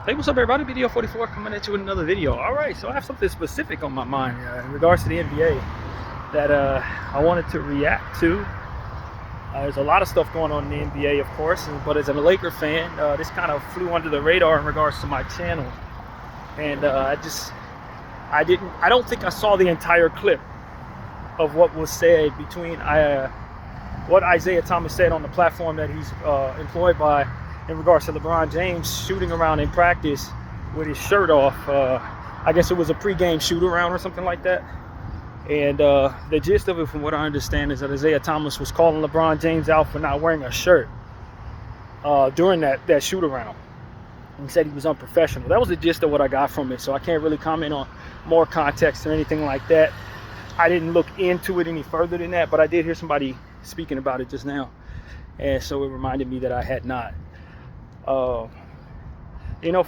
Hey, what's up, everybody? Video 44 coming at you with another video. All right, so I have something specific on my mind in regards to the NBA that I wanted to react to. There's a lot of stuff going on in the NBA, of course, but as a Laker fan, this kind of flew under the radar in regards to my channel, and I don't think I saw the entire clip of what was said between what Isaiah Thomas said on the platform that he's employed by in regards to LeBron James shooting around in practice with his shirt off. I guess it was a pregame shoot around or something like that. And the gist of it, from what I understand, is that Isaiah Thomas was calling LeBron James out for not wearing a shirt during that shoot around. He said he was unprofessional. That was the gist of what I got from it. So I can't really comment on more context or anything like that. I didn't look into it any further than that, but I did hear somebody speaking about it just now. And so it reminded me that I had not.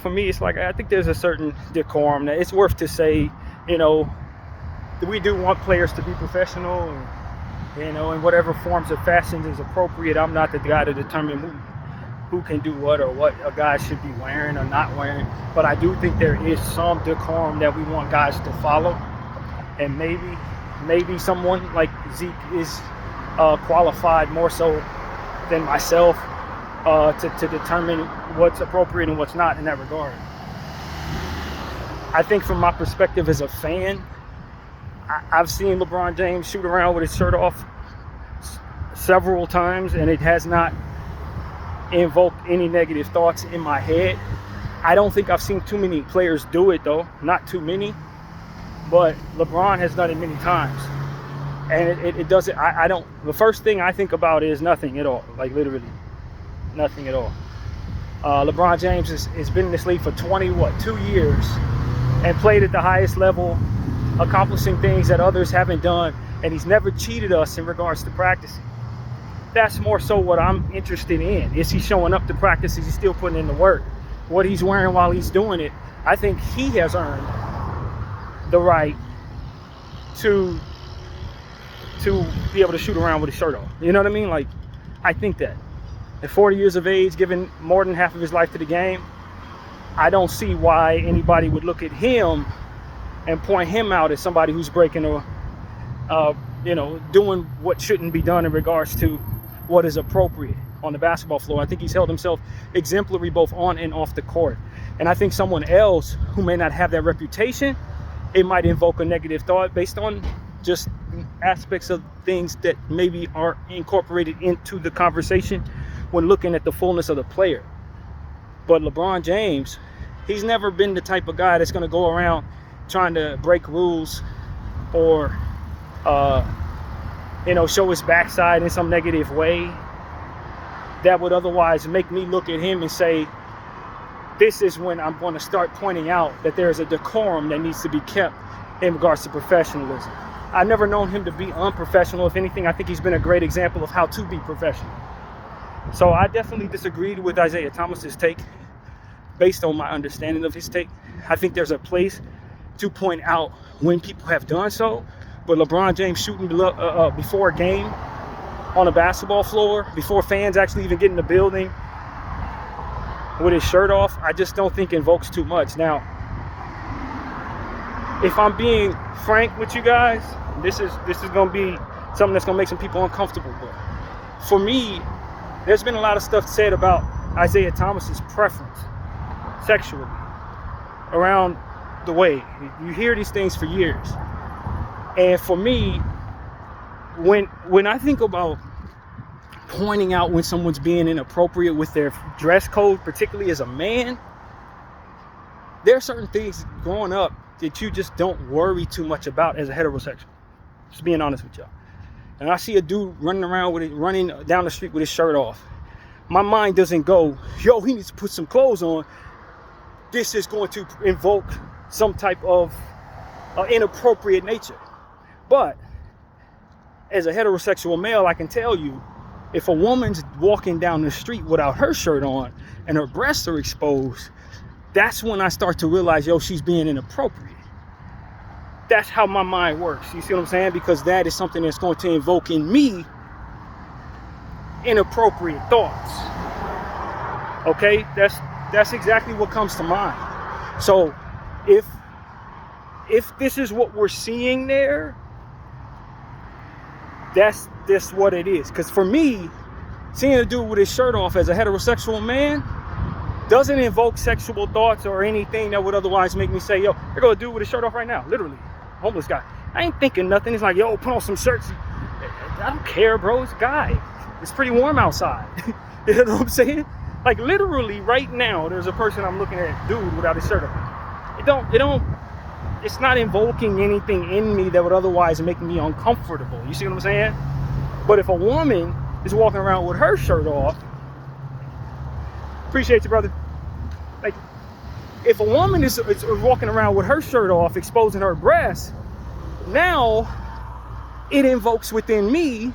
For me, it's like, I think there's a certain decorum that it's worth to say, we do want players to be professional and, in whatever forms of fashion is appropriate. I'm not the guy to determine who can do what or what a guy should be wearing or not wearing. But I do think there is some decorum that we want guys to follow. And maybe someone like Zeke is qualified more so than myself to determine what's appropriate and what's not in that regard. I think from my perspective as a fan, I've seen LeBron James shoot around with his shirt off several times, and it has not invoked any negative thoughts in my head. I don't think I've seen too many players do it, though. Not too many. But LeBron has done it many times. And it doesn't, the first thing I think about is nothing at all. Like, literally nothing at all. LeBron James has been in this league for 2 years and played at the highest level, accomplishing things that others haven't done, and he's never cheated us in regards to practicing. That's more so what I'm interested in. Is he showing up to practice? Is he still putting in the work? What he's wearing while he's doing it, I think he has earned the right to be able to shoot around with his shirt off. You know what I mean? Like, I think that. At 40 years of age, giving more than half of his life to the game, I don't see why anybody would look at him and point him out as somebody who's breaking or, doing what shouldn't be done in regards to what is appropriate on the basketball floor. I think he's held himself exemplary both on and off the court. And I think someone else who may not have that reputation, it might invoke a negative thought based on just aspects of things that maybe aren't incorporated into the conversation when looking at the fullness of the player. But LeBron James, he's never been the type of guy that's going to go around trying to break rules or, show his backside in some negative way that would otherwise make me look at him and say, this is when I'm going to start pointing out that there's a decorum that needs to be kept in regards to professionalism. I've never known him to be unprofessional. If anything, I think he's been a great example of how to be professional. So I definitely disagreed with Isaiah Thomas's take based on my understanding of his take. I think there's a place to point out when people have done so, but LeBron James shooting before a game on a basketball floor, before fans actually even get in the building with his shirt off, I just don't think invokes too much. Now, if I'm being frank with you guys, this is going to be something that's going to make some people uncomfortable. But for me, there's been a lot of stuff said about Isaiah Thomas's preference sexually around the way. You hear these things for years. And for me, when I think about pointing out when someone's being inappropriate with their dress code, particularly as a man, there are certain things growing up that you just don't worry too much about as a heterosexual. Just being honest with y'all. And I see a dude running down the street with his shirt off. My mind doesn't go, yo, he needs to put some clothes on. This is going to invoke some type of inappropriate nature. But as a heterosexual male, I can tell you, if a woman's walking down the street without her shirt on and her breasts are exposed, that's when I start to realize, yo, she's being inappropriate. That's how my mind works. You see what I'm saying? Because that is something that's going to invoke in me inappropriate thoughts. Okay, That's exactly what comes to mind. So if this is what we're seeing there, that's what it is. Because for me, seeing a dude with his shirt off as a heterosexual man doesn't invoke sexual thoughts or anything that would otherwise make me say, yo, here go a dude with his shirt off right now. Literally, homeless guy. I ain't thinking nothing. It's like, yo, put on some shirts. I don't care, bro. It's a guy. It's pretty warm outside. You know what I'm saying? Like, literally right now, there's a person I'm looking at, dude without his shirt on. It's not invoking anything in me that would otherwise make me uncomfortable. You see what I'm saying? But if a woman is walking around with her shirt off, appreciate you, brother. Thank you. If a woman is walking around with her shirt off, exposing her breasts, now it invokes within me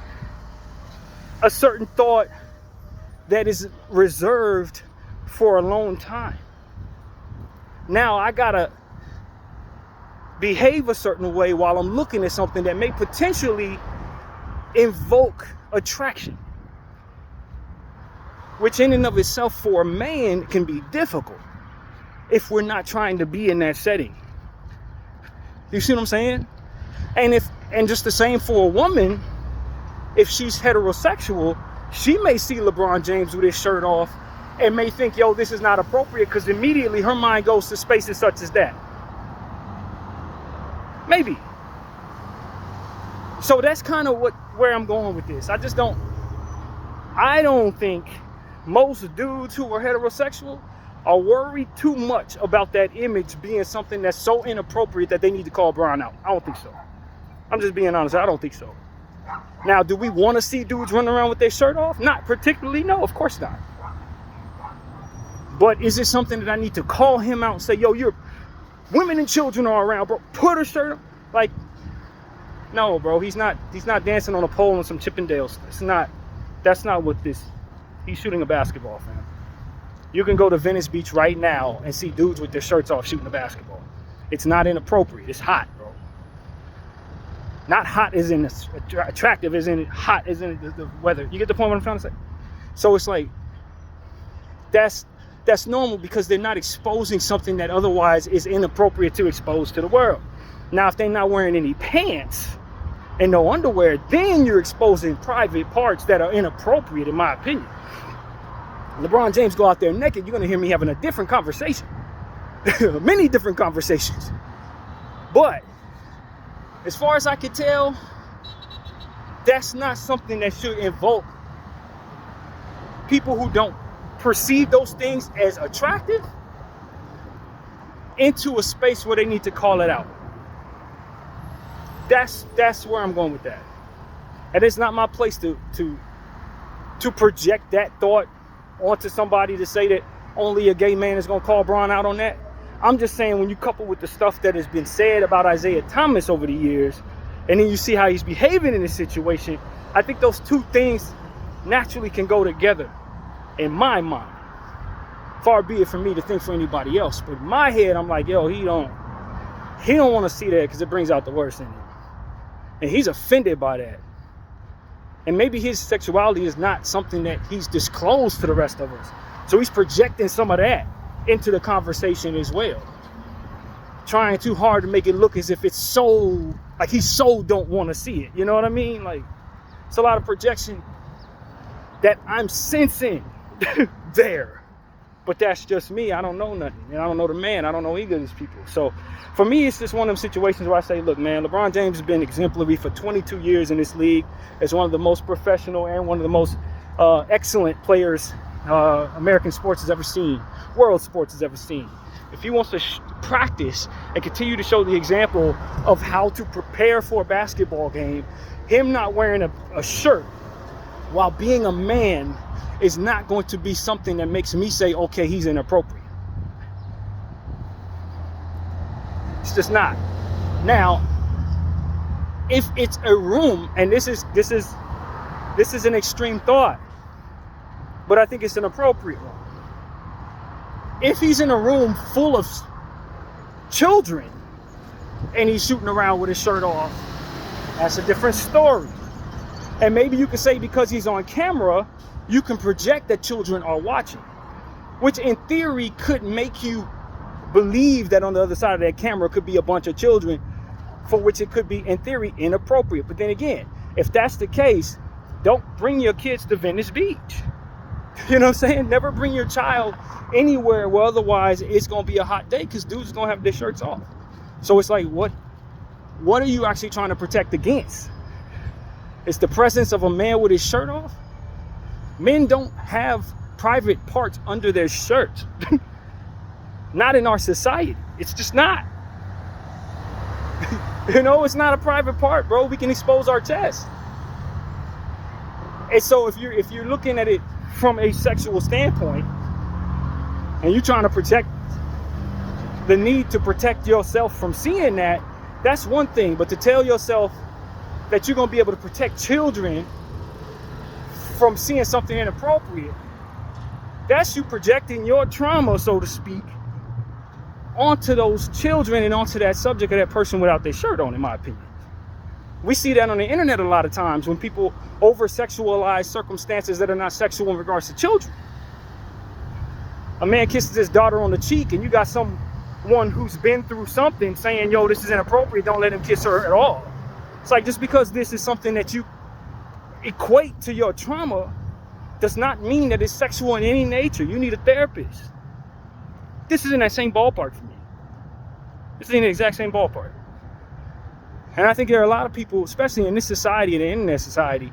a certain thought that is reserved for a long time. Now I gotta behave a certain way while I'm looking at something that may potentially invoke attraction, which in and of itself for a man can be difficult if we're not trying to be in that setting. You see what I'm saying? And just the same for a woman, if she's heterosexual, she may see LeBron James with his shirt off and may think, yo, this is not appropriate, because immediately her mind goes to spaces such as that. Maybe. So that's kind of where I'm going with this. I don't think most dudes who are heterosexual are worried too much about that image being something that's so inappropriate that they need to call Bron out. I don't think so. I'm just being honest. I don't think so. Now, do we want to see dudes running around with their shirt off? Not particularly. No, of course not. But is it something that I need to call him out and say, yo, women and children are around, bro, put a shirt on? Like, no, bro, he's not dancing on a pole on some Chippendales. That's not what he's shooting a basketball, fam. You can go to Venice Beach right now and see dudes with their shirts off shooting a basketball. It's not inappropriate. It's hot, bro. Not hot as in attractive, as in hot as in the weather. You get the point what I'm trying to say? So it's like, that's normal, because they're not exposing something that otherwise is inappropriate to expose to the world. Now, if they're not wearing any pants and no underwear, then you're exposing private parts that are inappropriate, in my opinion. LeBron James go out there naked, you're going to hear me having a different conversation. Many different conversations. But as far as I can tell, that's not something that should invoke people who don't perceive those things as attractive into a space where they need to call it out. That's where I'm going with that. And it's not my place to project that thought onto somebody to say that only a gay man is going to call Bron out on that. I'm just saying, when you couple with the stuff that has been said about Isaiah Thomas over the years, and then you see how he's behaving in this situation, I think those two things naturally can go together in my mind. Far be it from me to think for anybody else, but in my head, I'm like, yo, he don't want to see that because it brings out the worst in him. And he's offended by that. And maybe his sexuality is not something that he's disclosed to the rest of us. So he's projecting some of that into the conversation as well. Trying too hard to make it look as if it's so, like he so don't want to see it. You know what I mean? Like, it's a lot of projection that I'm sensing there. But that's just me. I don't know nothing. And I don't know the man. I don't know either of these people. So for me, it's just one of them situations where I say, look, man, LeBron James has been exemplary for 22 years in this league as one of the most professional and one of the most excellent players American sports has ever seen, world sports has ever seen. If he wants to practice and continue to show the example of how to prepare for a basketball game, him not wearing a shirt while being a man is not going to be something that makes me say, okay, he's inappropriate. It's just not. Now, if it's a room, and this is an extreme thought, but I think it's an appropriate one. If he's in a room full of children and he's shooting around with his shirt off, that's a different story. And maybe you could say because he's on camera, you can project that children are watching. which in theory could make you believe that on the other side of that camera could be a bunch of children, for which it could be in theory inappropriate. But then again, if that's the case, don't bring your kids to Venice Beach. You know what I'm saying? Never bring your child anywhere where otherwise it's going to be a hot day, because dudes are going to have their shirts off. So it's like, what are you actually trying to protect against? It's the presence of a man with his shirt off. Men don't have private parts under their shirt. Not in our society. It's just not. You know, it's not a private part, bro. We can expose our chest. And so if you're looking at it from a sexual standpoint, and you're trying to protect the need to protect yourself from seeing that, that's one thing. But to tell yourself that you're going to be able to protect children from seeing something inappropriate, that's you projecting your trauma, so to speak, onto those children and onto that subject of that person without their shirt on, in my opinion. We see that on the internet a lot of times when people over-sexualize circumstances that are not sexual in regards to children. A man kisses his daughter on the cheek, and you got someone who's been through something saying, yo, this is inappropriate, don't let him kiss her at all. It's like, just because this is something that you equate to your trauma does not mean that it's sexual in any nature. You need a therapist. This is in that same ballpark for me. This is in the exact same ballpark. And I think there are a lot of people, especially in this society, the internet society,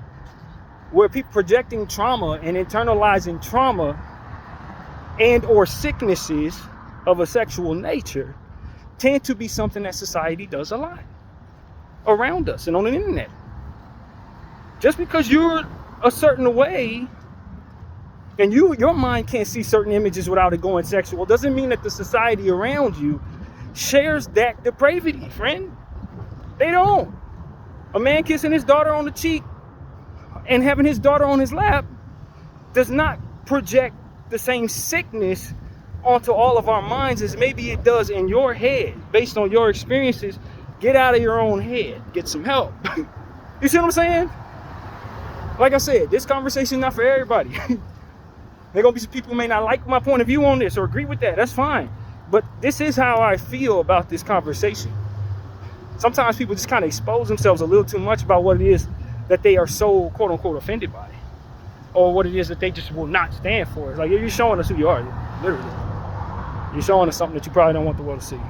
where people projecting trauma and internalizing trauma and or sicknesses of a sexual nature tend to be something that society does a lot around us and on the internet. Just because you're a certain way and your mind can't see certain images without it going sexual doesn't mean that the society around you shares that depravity, friend. They don't. A man kissing his daughter on the cheek and having his daughter on his lap does not project the same sickness onto all of our minds as maybe it does in your head based on your experiences. Get out of your own head. Get some help. You see what I'm saying? Like I said, this conversation is not for everybody. There gonna be some people who may not like my point of view on this or agree with that. That's fine. But this is how I feel about this conversation. Sometimes people just kind of expose themselves a little too much about what it is that they are so quote unquote offended by, or what it is that they just will not stand for. It's like, you're showing us who you are, literally. You're showing us something that you probably don't want the world to see.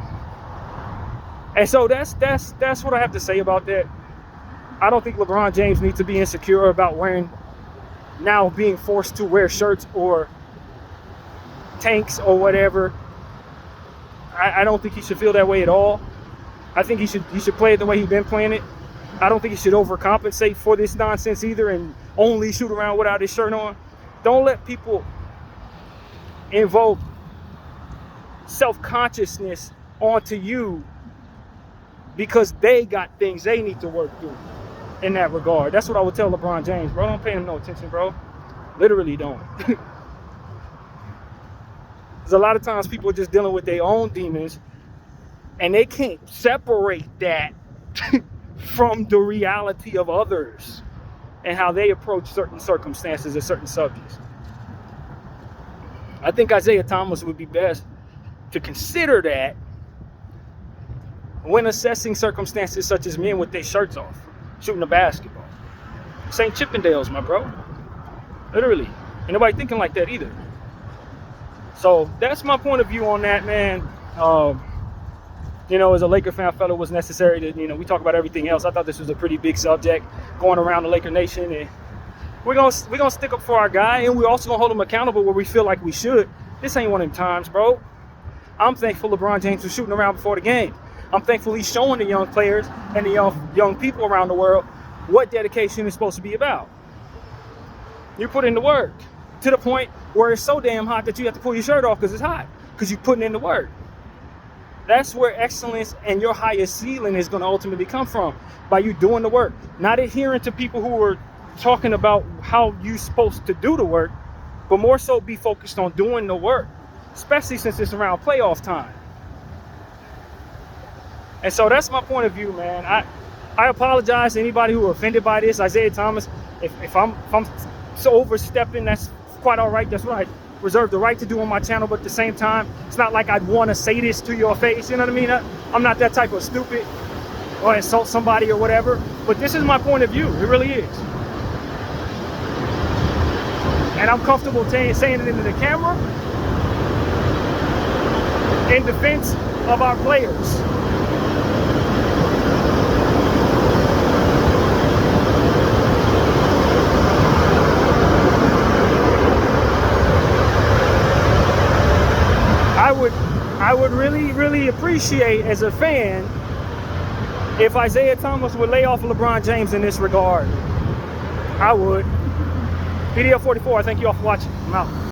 And so that's what I have to say about that. I don't think LeBron James needs to be insecure about now being forced to wear shirts or tanks or whatever. I don't think he should feel that way at all. I think he should play it the way he's been playing it. I don't think he should overcompensate for this nonsense either and only shoot around without his shirt on. Don't let people invoke self-consciousness onto you because they got things they need to work through in that regard. That's what I would tell LeBron James, bro. Don't pay him no attention, bro. Literally don't. There's a lot of times people are just dealing with their own demons and they can't separate that from the reality of others and how they approach certain circumstances and certain subjects. I think Isaiah Thomas would be best to consider that when assessing circumstances such as men with their shirts off, shooting a basketball. This ain't Chippendales, my bro. Literally. Ain't nobody thinking like that either. So that's my point of view on that, man. As a Laker fan, I felt it was necessary to, we talk about everything else. I thought this was a pretty big subject going around the Laker Nation, and we're gonna stick up for our guy, and we're also gonna hold him accountable where we feel like we should. This ain't one of them times, bro. I'm thankful LeBron James was shooting around before the game. I'm thankful he's showing the young players and the young people around the world what dedication is supposed to be about. You put in the work to the point where it's so damn hot that you have to pull your shirt off because it's hot, because you're putting in the work. That's where excellence and your highest ceiling is going to ultimately come from, by you doing the work, not adhering to people who are talking about how you're supposed to do the work, but more so be focused on doing the work, especially since it's around playoff time. And so that's my point of view, man. I apologize to anybody who are offended by this. Isaiah Thomas, if I'm so overstepping, that's quite all right. That's what reserve the right to do on my channel, but at the same time, it's not like I'd want to say this to your face, you know what I mean? I'm not that type of stupid or insult somebody or whatever, but this is my point of view. It really is. And I'm comfortable saying it into the camera in defense of our players. I would really, really appreciate as a fan if Isaiah Thomas would lay off LeBron James in this regard. I would. PDL 44, I thank you all for watching. I'm out.